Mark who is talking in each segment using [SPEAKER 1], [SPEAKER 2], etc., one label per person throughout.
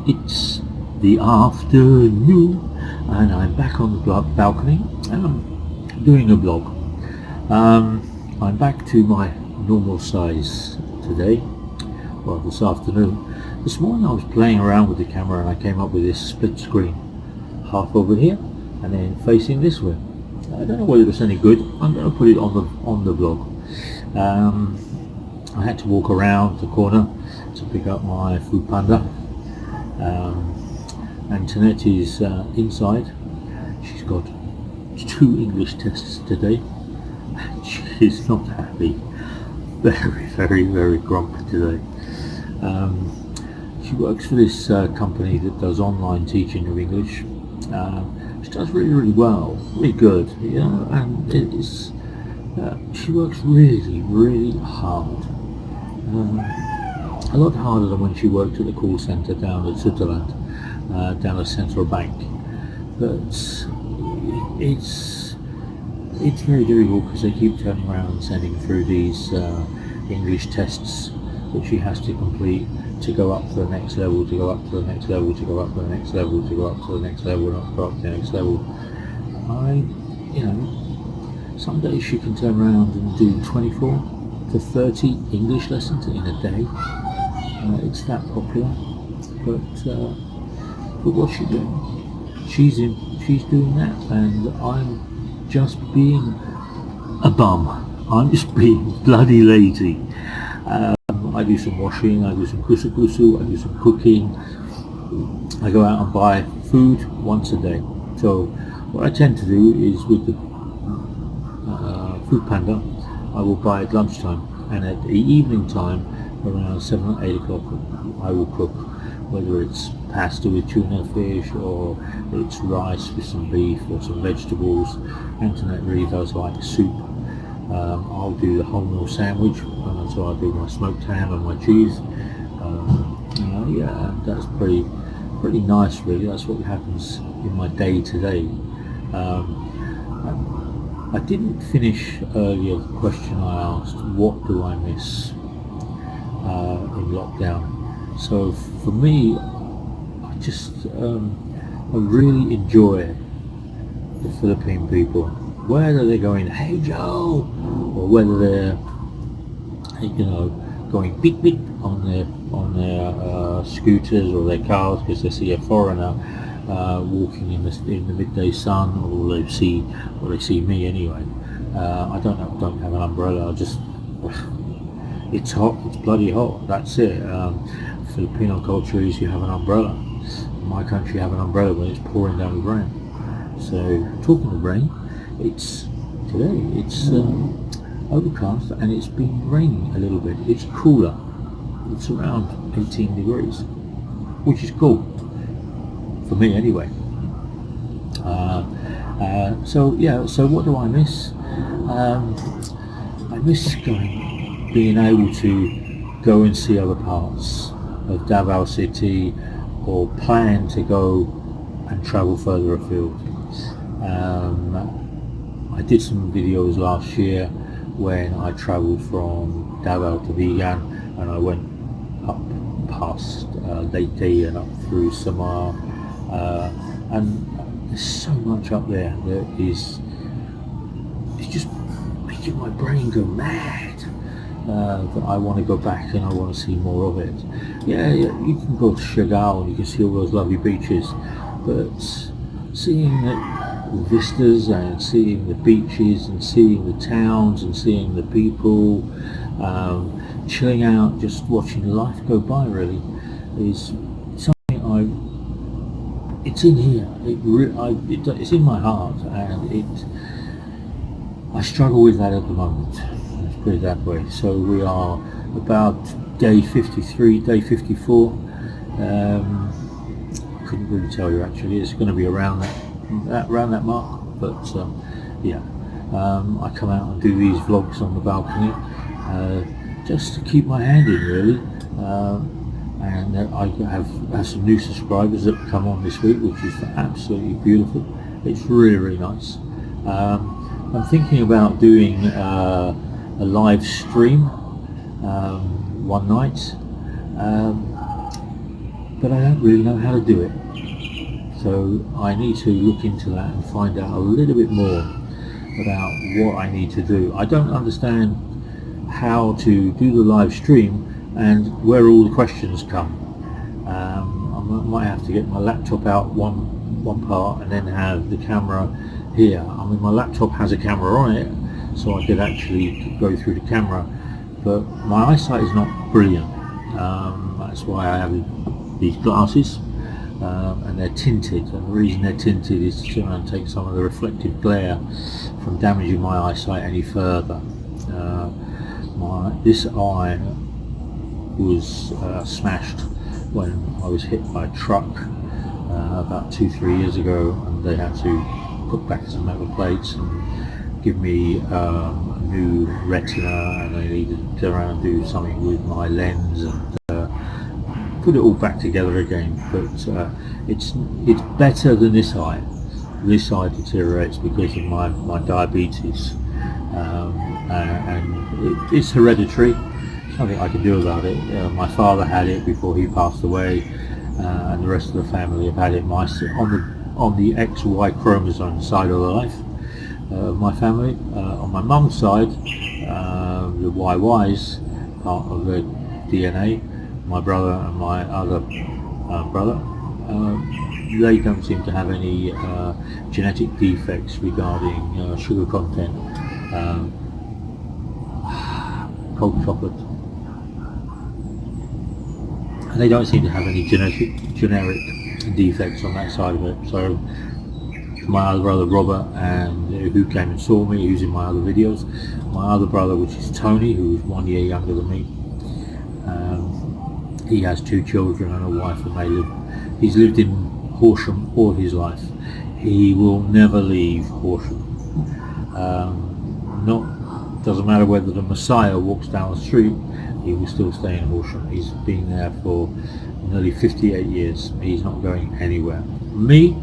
[SPEAKER 1] It's the afternoon and I'm back on the balcony and I'm doing a vlog. I'm back to my normal size today, well this afternoon. This morning I was playing around with the camera and I came up with this split screen, half over here and then facing this way. I don't know whether it's any good. I'm going to put it on the vlog. I had to walk around the corner to pick up my food panda. Antoinette is inside. She's got 2 English tests today and she's not happy. Very grumpy today. She works for this company that does online teaching of English. She does really well, really good, you know, and it's she works really hard. A lot harder than when she worked at the call centre down at Switzerland, down at Central Bank. But it's very difficult because they keep turning around and sending through these English tests that she has to complete to go up to the next level, to go up to the next level, to go up to the next level, to go up to the next level, not go up to the next level. You know, some days she can turn around and do 24 to 30 English lessons in a day. It's that popular, but what's she doing? She's doing that, and I'm just being a bum. I'm just being bloody lazy. I do some washing, I do some kusu, I do some cooking. I go out and buy food once a day. So what I tend to do is with the food panda, I will buy at lunchtime, and at the evening time around 7 or 8 o'clock I will cook, whether it's pasta with tuna fish or it's rice with some beef or some vegetables. Antoinette really does like soup. I'll do the whole meal sandwich, so I'll do my smoked ham and my cheese. Yeah, that's pretty nice really. That's what happens in my day today. I didn't finish earlier the question I asked, what do I miss in lockdown? So for me, I really enjoy the Philippine people. Whether they're going, "Hey Joe," or whether they're, you know, going beep beep on their scooters or their cars because they see a foreigner walking in the midday sun, or they see me anyway. I don't have an umbrella. It's hot. It's bloody hot. That's it. Filipino culture is you have an umbrella. In my country, you have an umbrella when it's pouring down with rain. So talking of rain, today it's overcast and it's been raining a little bit. It's cooler. It's around 18 degrees, which is cool for me anyway. So what do I miss? I miss being able to go and see other parts of Davao City, or plan to go and travel further afield. I did some videos last year when I travelled from Davao to Vigan, and I went up past Leyte and up through Samar, and there's so much up there that it's just making my brain go mad. That I want to go back and I want to see more of it. Yeah, you can go to Chagall and you can see all those lovely beaches, but seeing the vistas and seeing the beaches and seeing the towns and seeing the people, chilling out, just watching life go by really, is something it's in here. It's in my heart, and I struggle with that at the moment. Let's put it that way. So we are about day 53, day 54. Couldn't really tell you actually. It's going to be around that mark. But yeah, I come out and do these vlogs on the balcony just to keep my hand in really. And I have some new subscribers that come on this week, which is absolutely beautiful. It's really nice. I'm thinking about doing a live stream one night. but I don't really know how to do it. So I need to look into that and find out a little bit more about what I need to do. I don't understand how to do the live stream and where all the questions come. I might have to get my laptop out one part and then have the camera here. I mean, my laptop has a camera on it, so I could actually go through the camera, but my eyesight is not brilliant. That's why I have these glasses, and they're tinted, and the reason they're tinted is to try and take some of the reflective glare from damaging my eyesight any further. This eye was smashed when I was hit by a truck about 2-3 years ago, and they had to put back some metal plates and give me a new retina, and they needed to turn around and do something with my lens and put it all back together again. But it's better than this eye. This eye deteriorates because of my diabetes, and it's hereditary. There's nothing I can do about it. My father had it before he passed away, and the rest of the family have had it. On the XY chromosome side of life of my family. On my mum's side, the YY's part of the DNA. My brother and my other brother, they don't seem to have any genetic defects regarding sugar content, cold chocolate, and they don't seem to have any generic defects on that side of it. So my other brother Robert, and who came and saw me, who's in my other videos, my other brother, which is Tony, who is 1 year younger than me, he has 2 children and a wife, and he's lived in Horsham all his life. He will never leave Horsham. Doesn't matter whether the Messiah walks down the street, he will still stay in Horsham. He's been there for nearly 58 years. He's not going anywhere. Me,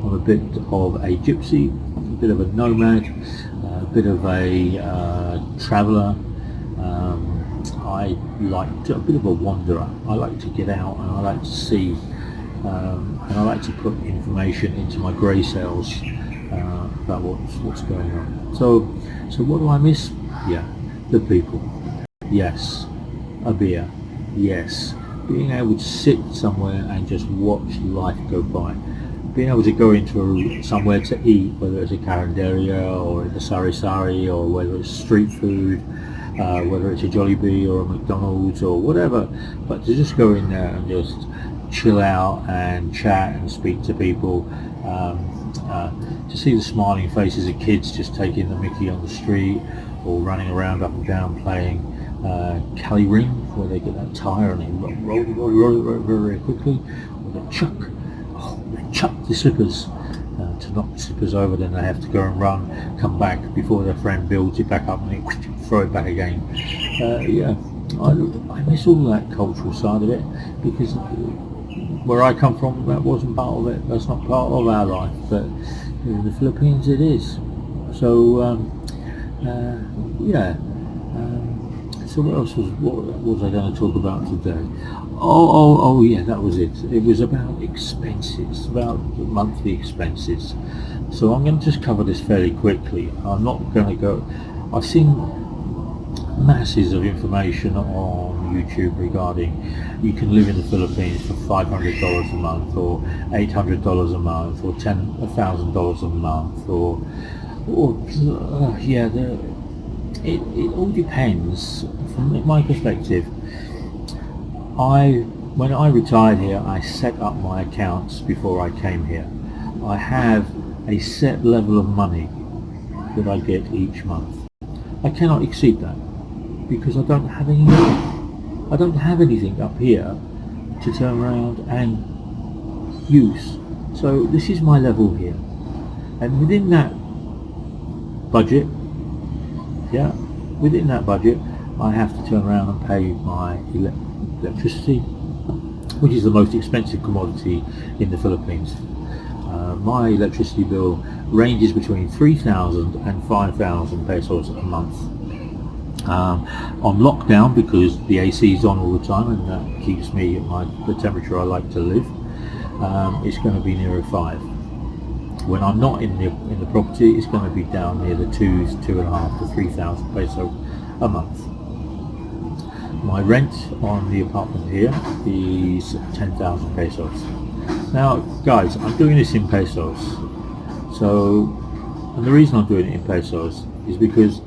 [SPEAKER 1] I'm a bit of a gypsy, a bit of a nomad, a bit of a traveller. I like a bit of a wanderer. I like to get out and I like to see, and I like to put information into my grey cells about what's going on. So what do I miss? Yeah, the people. Yes, a beer. Yes, being able to sit somewhere and just watch life go by. Being able to go into somewhere to eat, whether it's a Carinderia or a Sari Sari, or whether it's street food, whether it's a Jollibee or a McDonald's or whatever, but to just go in there and just chill out and chat and speak to people, to see the smiling faces of kids just taking the mickey on the street, or running around up and down playing Cali Ring, where they get that tire and they roll it very quickly, or they chuck the slippers to knock the slippers over, then they have to go and run, come back before their friend builds it back up and then throw it back again. Yeah, I miss all that cultural side of it, because where I come from, that wasn't part of it. That's not part of our life, but in the Philippines it is. So yeah. So what was I going to talk about today? Oh yeah, that was it. It was about expenses, about monthly expenses. So I'm going to just cover this fairly quickly. I'm not going to go. I've seen masses of information on YouTube regarding you can live in the Philippines for $500 a month, or $800 a month, or $1,000 a month, or yeah. It all depends. From my perspective, when I retired here, I set up my accounts before I came here. I have a set level of money that I get each month. I cannot exceed that, because I don't have any money. I don't have anything up here to turn around and use. So this is my level here, and within that budget, within that budget, I have to turn around and pay my electricity, which is the most expensive commodity in the Philippines. My electricity bill ranges between 3,000 and 5,000 pesos a month. On lockdown, because the AC is on all the time, and that keeps me at the temperature I like to live, it's going to be nearer 5. When I'm not in the property, it's going to be down near the 2.5 to 3,000 peso a month. My rent on the apartment here is 10,000 pesos. Now, guys, I'm doing this in pesos. And the reason I'm doing it in pesos is because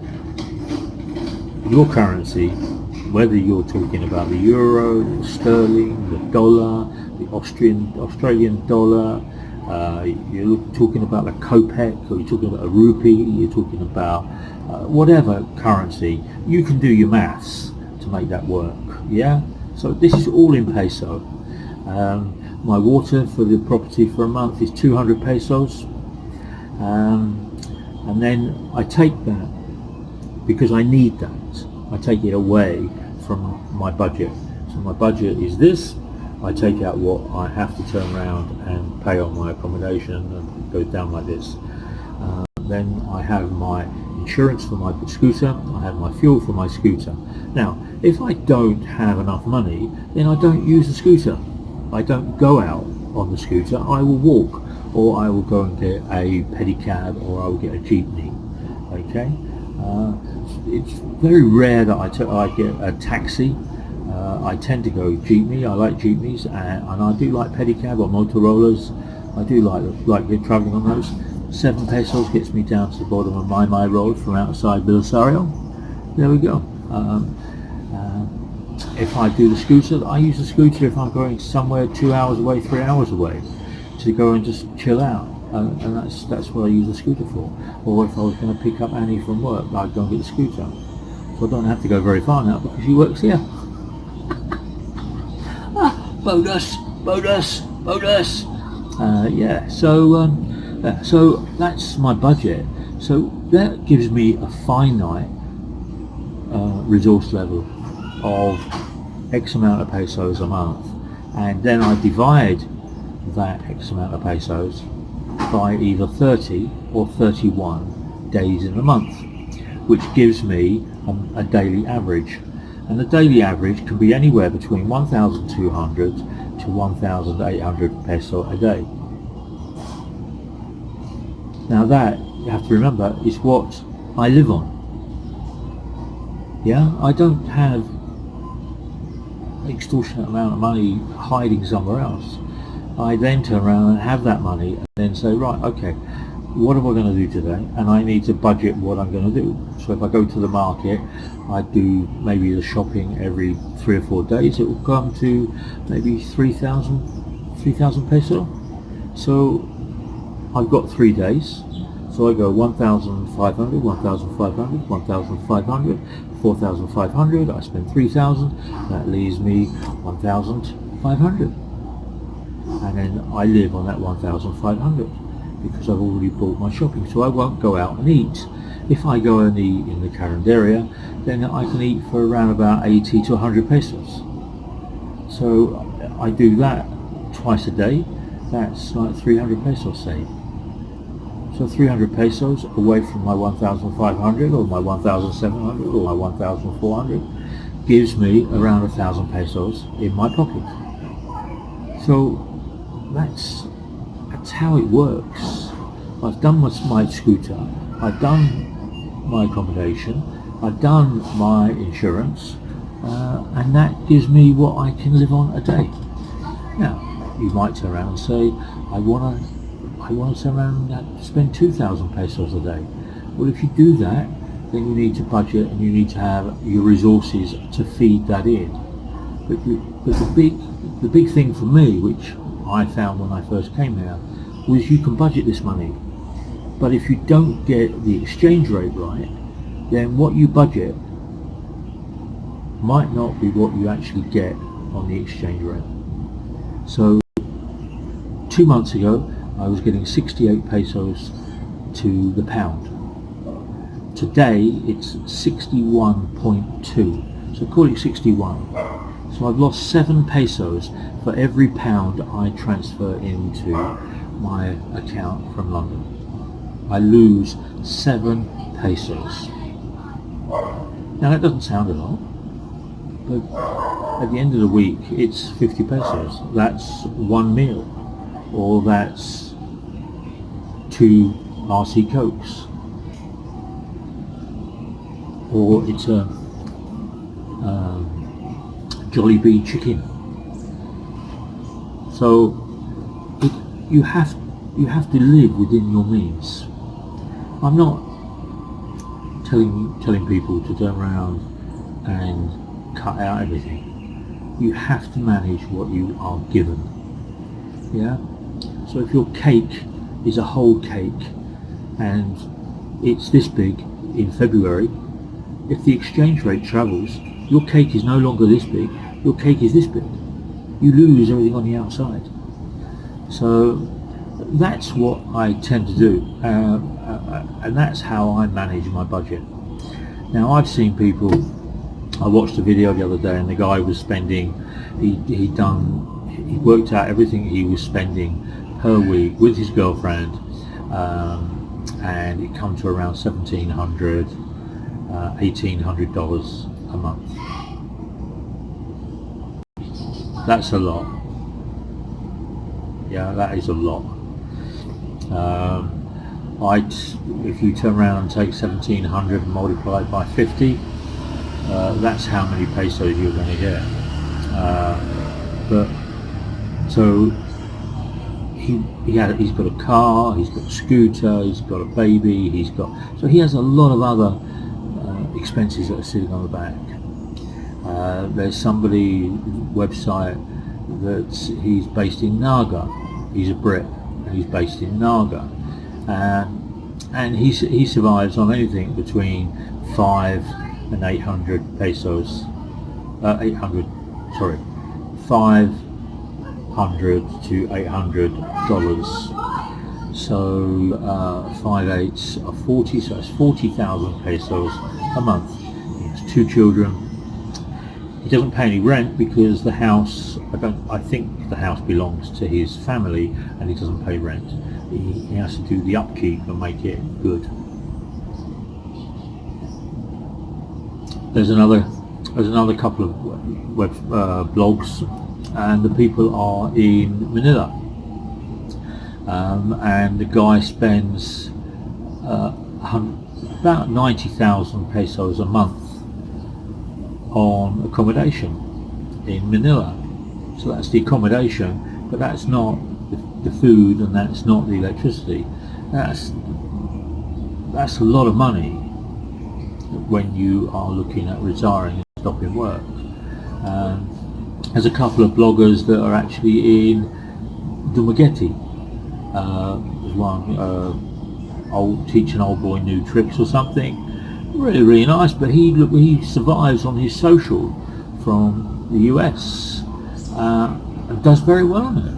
[SPEAKER 1] your currency, whether you're talking about the euro, the sterling, the dollar, the Australian dollar, you're talking about a kopeck, or you're talking about a rupee, you're talking about whatever currency, you can do your maths to make that work. Yeah. So this is all in peso. My water for the property for a month is 200 pesos, and then I take that, because I need that, I take it away from my budget. So my budget is this. I take out what I have to turn around and pay on my accommodation, and it goes down like this. Then I have my insurance for my scooter, I have my fuel for my scooter. Now, if I don't have enough money, then I don't use the scooter. I don't go out on the scooter, I will walk, or I will go and get a pedicab, or I will get a jeepney. Okay? It's very rare that I get a taxi. I tend to go jeepney. I like jeepneys, and I do like pedicab or Motorollas. I do like travelling on those. 7 pesos gets me down to the bottom of my road from outside Belisario. There we go. If I do the scooter, I use the scooter if I'm going somewhere 2 hours away, 3 hours away, to go and just chill out. And that's what I use the scooter for. Or if I was going to pick up Annie from work, I'd go and get the scooter. So I don't have to go very far now because she works here. Bonus. Yeah. So that's my budget. So that gives me a finite resource level of X amount of pesos a month, and then I divide that X amount of pesos by either 30 or 31 days in the month, which gives me a daily average. And the daily average can be anywhere between 1,200 to 1,800 peso a day. Now that, you have to remember, is what I live on. Yeah, I don't have an extortionate amount of money hiding somewhere else. I then turn around and have that money and then say, right, okay, what am I going to do today? And I need to budget what I'm going to do. So if I go to the market, I do maybe the shopping every 3 or 4 days. It will come to maybe 3,000 peso. So I've got 3 days. So I go 1,500, 1,500, 1,500, 4,500. I spend 3,000. That leaves me 1,500. And then I live on that 1,500 because I've already bought my shopping. So I won't go out and eat. If I go and eat in the Carinderia, then I can eat for around about 80 to 100 pesos. So I do that twice a day. That's like 300 pesos saved. So 300 pesos away from my 1,500 or my 1,700 or my 1,400 gives me around 1,000 pesos in my pocket. So that's how it works. I've done my scooter, I've done my accommodation, I've done my insurance, and that gives me what I can live on a day. Now, you might turn around and say, I want to turn around and spend 2,000 pesos a day. Well, if you do that, then you need to budget and you need to have your resources to feed that in. But the big thing for me, which I found when I first came here, was you can budget this money. But if you don't get the exchange rate right, then what you budget might not be what you actually get on the exchange rate. So 2 months ago, I was getting 68 pesos to the pound. Today, it's 61.2. So call it 61. So I've lost 7 pesos for every pound I transfer into my account from London. I lose 7 pesos. Now that doesn't sound a lot, But at the end of the week, it's 50 pesos. That's one meal, or that's two RC Cokes, or it's a Jollibee chicken. So you have to live within your means. I'm not telling people to turn around and cut out everything. You have to manage what you are given. Yeah. So if your cake is a whole cake and it's this big in February, if the exchange rate travels, your cake is no longer this big, your cake is this big. You lose everything on the outside. So that's what I tend to do, and that's how I manage my budget. Now, I've seen people, I watched a video the other day and the guy was spending, he worked out everything he was spending per week with his girlfriend, and it come to around $1,700, $1,800 a month. That's a lot. Yeah, that is a lot. If you turn around and take 1,700 and multiply it by 50, that's how many pesos you're going to get. But so he's got a car, he's got a scooter, he's got a baby, so he has a lot of other expenses that are sitting on the back. There's somebody website that he's based in Naga. He's a Brit and he's based in Naga, and he survives on anything between 500 and 800 pesos. 500 to $800. So 5/8 are 40, so it's 40,000 pesos a month. He has 2 children. He doesn't pay any rent because the house, I think the house belongs to his family, and he doesn't pay rent. He has to do the upkeep and make it good. There's another couple of web blogs, and the people are in Manila, and the guy spends about 90,000 pesos a month on accommodation in Manila. So that's the accommodation, but that's not the food, and that's not the electricity. That's a lot of money when you are looking at retiring and stopping work. There's a couple of bloggers that are actually in Dumaguete. There's one teaching old boy new tricks or something. Really nice, but he survives on his social from the US, and does very well on it.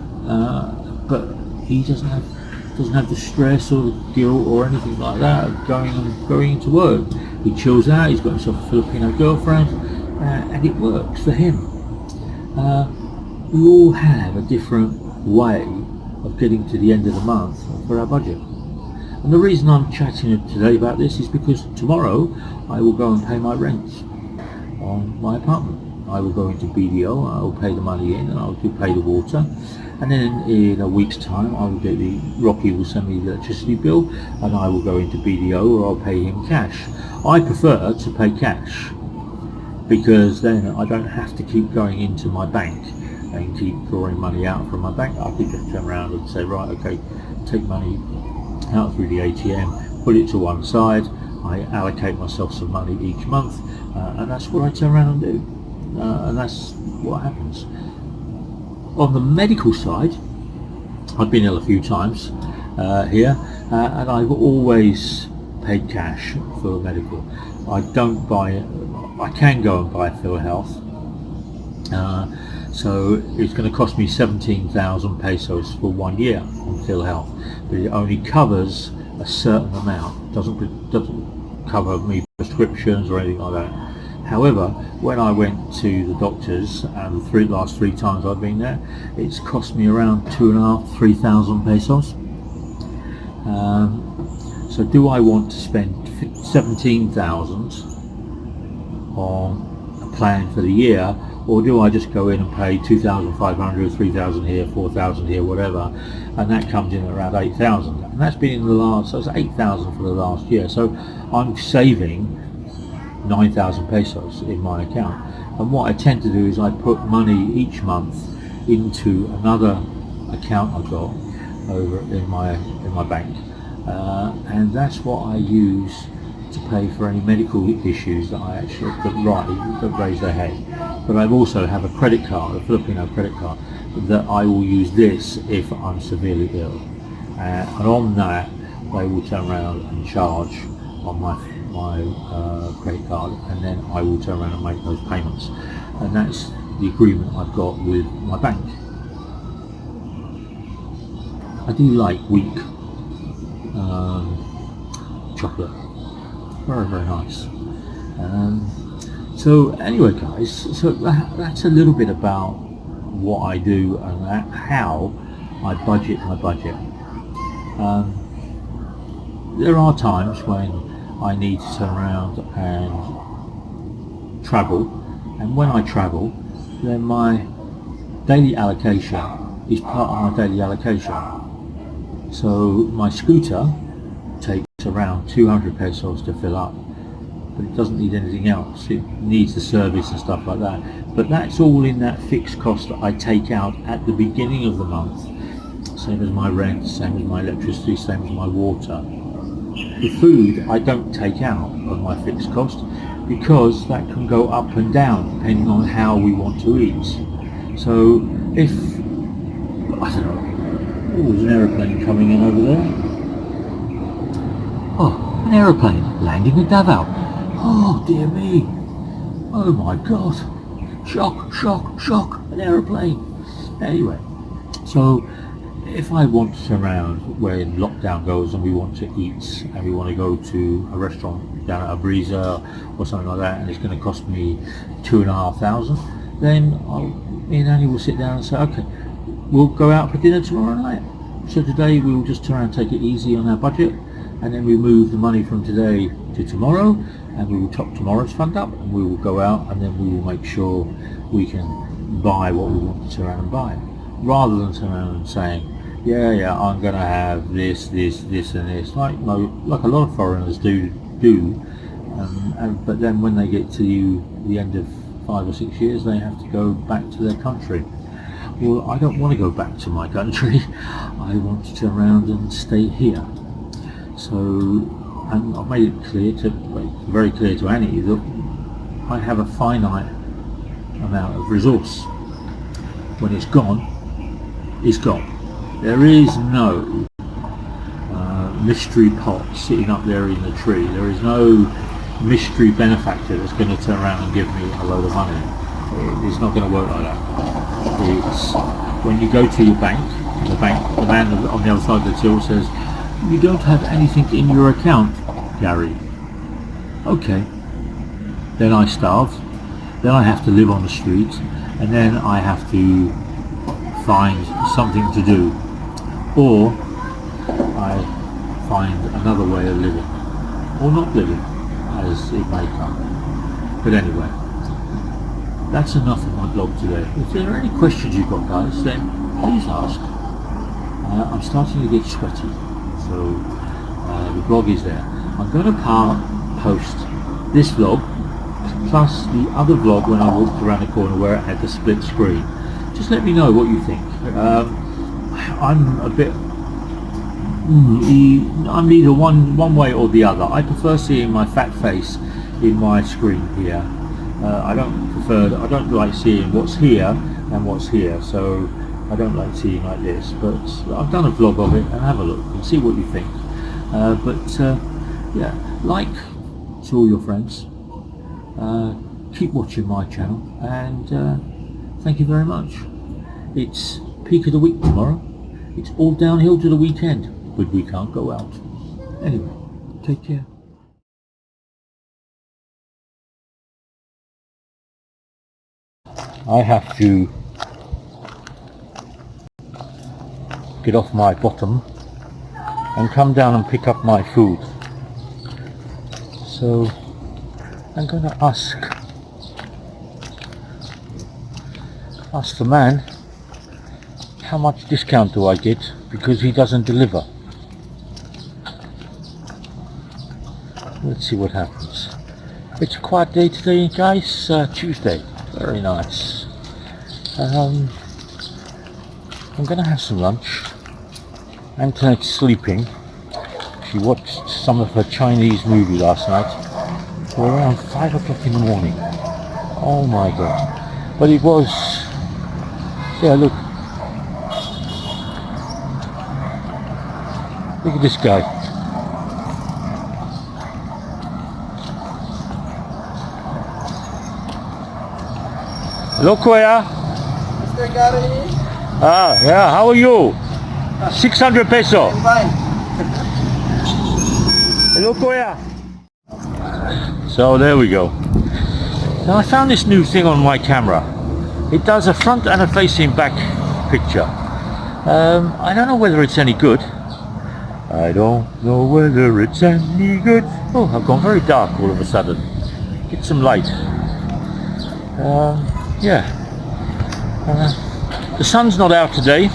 [SPEAKER 1] But he doesn't have the stress or the guilt or anything like that of going into work. He chills out. He's got himself a Filipino girlfriend, and it works for him. We all have a different way of getting to the end of the month for our budget. And the reason I'm chatting today about this is because tomorrow I will go and pay my rent on my apartment. I will go into BDO, I will pay the money in, and I will pay the water. And then in a week's time, Rocky will send me the electricity bill, and I will go into BDO, or I'll pay him cash. I prefer to pay cash, because then I don't have to keep going into my bank and keep drawing money out from my bank. I can just turn around and say, right, okay, take money out through the ATM, put it to one side, I allocate myself some money each month, and that's what I turn around and do, and that's what happens. On the medical side, I've been ill a few times here, and I've always paid cash for medical. I don't buy, I can go and buy Phil Health, so it's going to cost me 17,000 pesos for 1 year on Phil Health, but it only covers a certain amount. Doesn't cover me prescriptions or anything like that. However, when I went to the doctors, and the last three times I've been there, it's cost me around 2,500 to 3,000 pesos. So do I want to spend 17,000 on a plan for the year, or do I just go in and pay 2,500, 3,000 here, 4,000 here, whatever, and that comes in at around 8,000, and that's been in the last, so it's 8,000 for the last year. So I'm saving 9,000 pesos in my account. And what I tend to do is I put money each month into another account I've got over in my bank, and that's what I use to pay for any medical issues that I actually that raise their head. But I also have a credit card, a Filipino credit card, that I will use this if I'm severely ill, and on that they will turn around and charge on my credit card, and then I will turn around and make those payments, and that's the agreement I've got with my bank. I do like weak chocolate, very, very nice. So anyway guys, so that's a little bit about what I do and how I budget my budget. There are times when I need to turn around and travel, and when I travel, then my daily allocation is part of my daily allocation. So my scooter takes around 200 pesos to fill up, but it doesn't need anything else. It needs the service and stuff like that, but that's all in that fixed cost that I take out at the beginning of the month, same as my rent, same as my electricity, same as my water. The food I don't take out of my fixed cost, because that can go up and down depending on how we want to eat. So if, I don't know, oh, there's an aeroplane coming in over there. Oh, an aeroplane landing at Davao. Oh dear me. Oh my god. Shock, shock, shock, an aeroplane. Anyway, so if I want to turn around when lockdown goes and we want to eat and we want to go to a restaurant down at a Breezer or something like that, and it's going to cost me 2,500, then me and Annie will sit down and say, okay, we'll go out for dinner tomorrow night. So today we will just turn around and take it easy on our budget, and then we move the money from today to tomorrow, and we will top tomorrow's fund up, and we will go out, and then we will make sure we can buy what we want to turn around and buy, rather than turn around and saying, yeah, I'm going to have this and this, like a lot of foreigners do. But then when they get to the end of 5 or 6 years, they have to go back to their country. Well, I don't want to go back to my country. I want to turn around and stay here. So, and I've made it very clear to Annie that I have a finite amount of resource. When it's gone, it's gone. There is no mystery pot sitting up there in the tree. There is no mystery benefactor that's going to turn around and give me a load of money. It's not going to work like that. It's when you go to your bank, the man on the other side of the till says, you don't have anything in your account, Garry. Okay. Then I starve. Then I have to live on the street, and then I have to find something to do, or I find another way of living, or not living, as it may come. But anyway, that's enough of my blog today. If there are any questions you've got, guys, then please ask. I'm starting to get sweaty, so the blog is there. I'm going to post this vlog plus the other vlog when I walked around the corner where it had the split screen. Just let me know what you think. I'm a bit I'm either one way or the other. I prefer seeing my fat face in my screen here. I don't like seeing what's here and what's here, so I don't like seeing like this, but I've done a vlog of it, and have a look and see what you think. Yeah, like to all your friends, keep watching my channel, and thank you very much. It's peak of the week tomorrow. It's all downhill to the weekend, but we can't go out. Anyway, take care. I have to get off my bottom and come down and pick up my food. So I'm going to ask Ask the man, how much discount do I get because he doesn't deliver? Let's see what happens. It's a quiet day today, guys. Tuesday. Very nice. I'm gonna have some lunch. Antoinette's sleeping. She watched some of her Chinese movie last night for around 5 o'clock in the morning. Oh my god. But it was... Yeah, look. Look at this guy. Hello, Koya.
[SPEAKER 2] Mr. Garry.
[SPEAKER 1] Ah, yeah, how are you? 600 peso.
[SPEAKER 2] Fine.
[SPEAKER 1] Hello, Koya. So there we go. Now I found this new thing on my camera. It does a front and a facing back picture. I don't know whether it's any good. I don't know whether it's any good. Oh, I've gone very dark all of a sudden. Get some light. Yeah. The sun's not out today.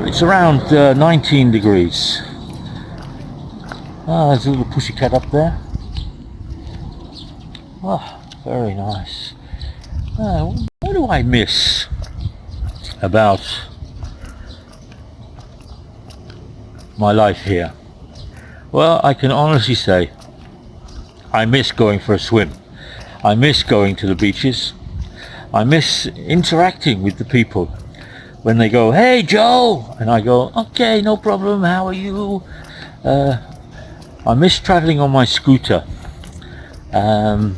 [SPEAKER 1] It's around 19 degrees. Ah, there's a little pussycat up there. Oh, very nice. What do I miss about my life here? Well, I can honestly say I miss going for a swim. I miss going to the beaches. I miss interacting with the people when they go, "Hey Joe," and I go, "Okay, no problem, how are you?" I miss traveling on my scooter and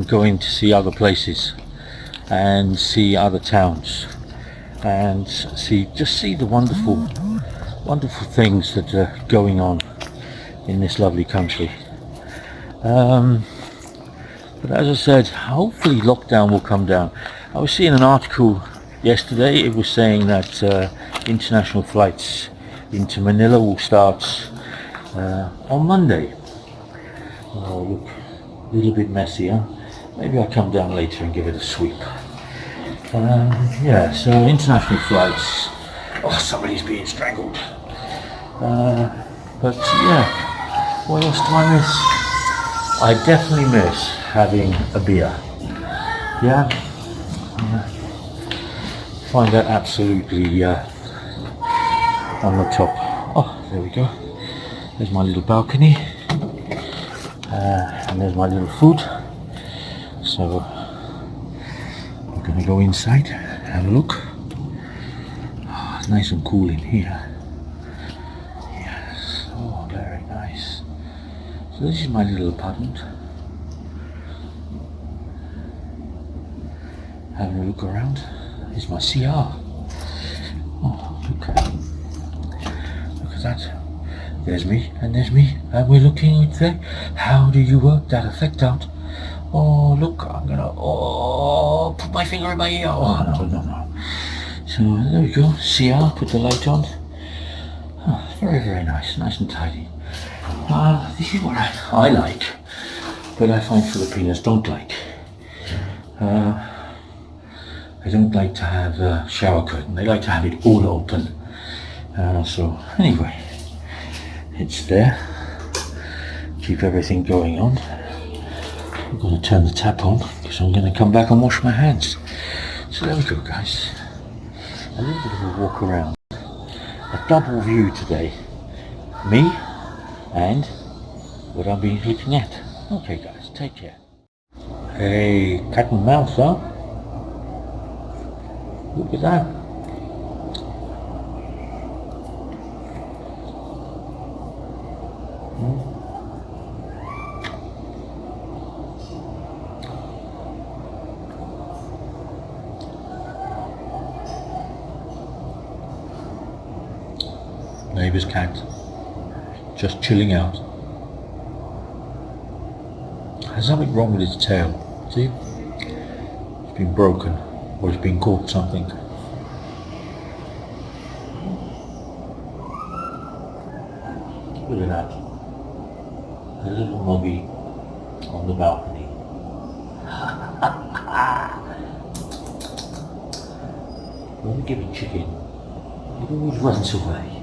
[SPEAKER 1] going to see other places and see other towns and see the wonderful things that are going on in this lovely country. But as I said, hopefully lockdown will come down. I was seeing an article yesterday. It was saying that international flights into Manila will start on Monday. Oh, look, a little bit messy, huh? Maybe I'll come down later and give it a sweep. Yeah, so international flights. Oh, somebody's being strangled. But yeah, what else do I miss? I definitely miss having a beer. Yeah, find that absolutely on the top. Oh, there we go. There's my little balcony, and there's my little food. So I'm gonna go inside, have a look. Oh, it's nice and cool in here. Yes, oh, very nice. So this is my little apartment. Having a look around. Here's my CR. Oh, look at that. There's me, and we're looking at there. How do you work that effect out? Oh, look, I'm gonna, put my finger in my ear. Oh, no. So, there we go, CR, put the light on. Oh, very nice and tidy. This is what I like, but I find Filipinos don't like. They don't like to have a shower curtain. They like to have it all open. So anyway, it's there. Keep everything going on. I'm going to turn the tap on because I'm going to come back and wash my hands. So there we go, guys. A little bit of a walk around. A double view today. Me and what I'll be looking at. Okay, guys, take care. Hey, cat and mouse, huh? Look at that. Neighbour's cat, just chilling out. There's something wrong with its tail. See? It's been broken. Or it's been caught something. Look at that. A little moggy on the balcony. When we give it chicken, it always runs away.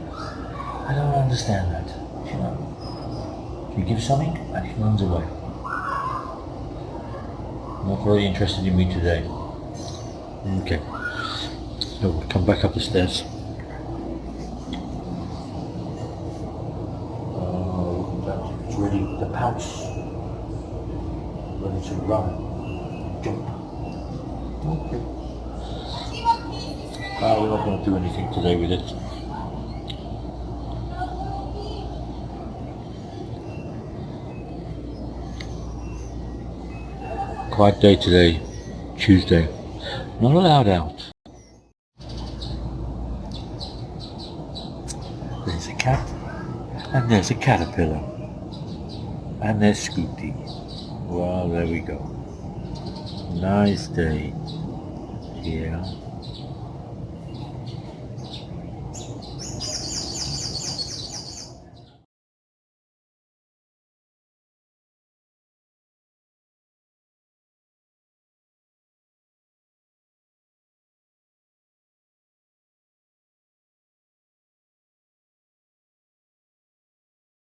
[SPEAKER 1] I don't understand that. You know, you give something and it runs away. Not very interested in me today. Okay. So we'll come back up the stairs. It's ready to pounce. Ready to run. Jump. Okay. We're not going to do anything today with it. Quiet day today, Tuesday. Not allowed out. There's a cat, and there's a caterpillar, and there's Scooty. Well, there we go. Nice day. Yeah.